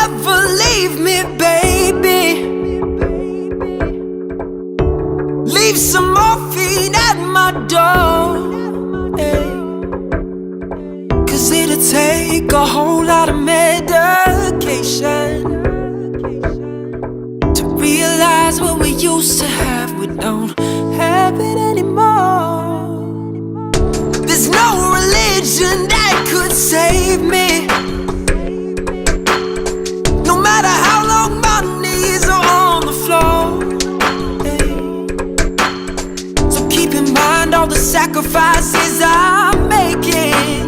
never leave me, baby. Leave some morphine at my door, hey. 'Cause it'll take a whole lot of medication to realize what we used to have, we don't have it anymore. There's no religion that could save me. No matter how long my knees are on the floor, hey. So keep in mind all the sacrifices I'm making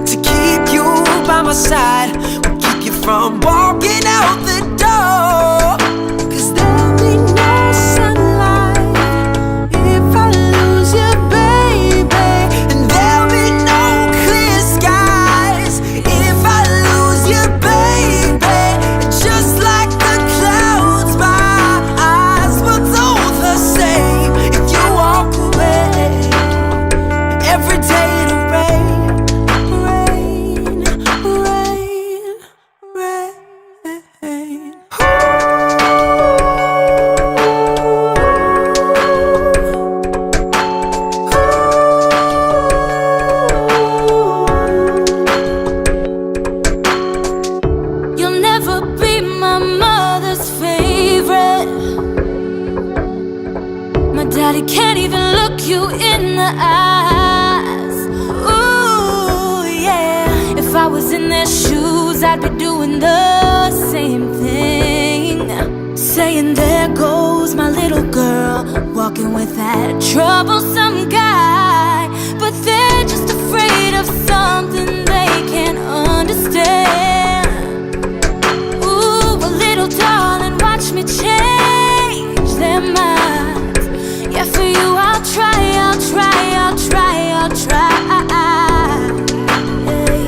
to keep you by my side, will keep you from walking out the door. 'Cause there'll be no sunlight if I lose you, baby. And there'll be no clear skies if I lose you, baby. Just like the clouds, my eyes will do the same if you walk away. Every day it'll rain, rain, rain, rain. You'll never be my mother's favorite. My daddy can't even look you in the eyes. Ooh, yeah. If I was in their shoes, I'd be doing the same thing. Saying, there goes my little girl, walking with that troublesome guy. But they're just afraid of something they can't understand. Ooh, well, little darling, watch me change their minds. Yeah, for you I'll try, I'll try, I'll try, I'll try. Hey,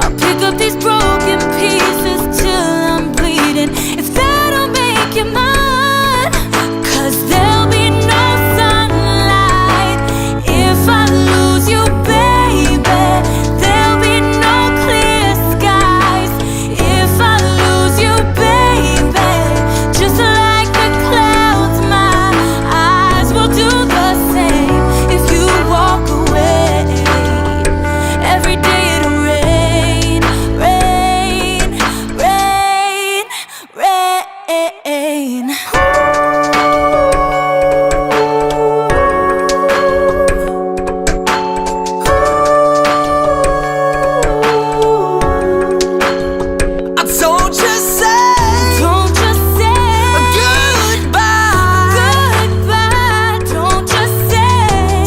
I'll pick up these broken pieces till I'm bleeding. If that'll make you mine, 'cause there'll be no sunlight if I lose you, baby. There'll be no clear skies if I lose you, baby. Just like the clouds, my eyes will do the same if you walk away. Every day it'll rain, rain, rain, rain. I told you Don't just say goodbye. goodbye. Don't just say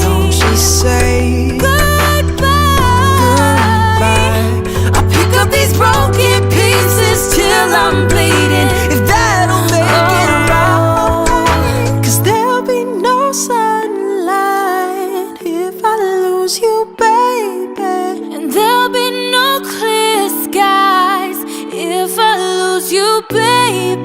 Don't you say goodbye. I pick up these broken pieces till I'm bleeding. If that'll make it right. 'Cause there'll be no sunlight if I lose you, baby. And there'll be no clear skies if I lose you, baby.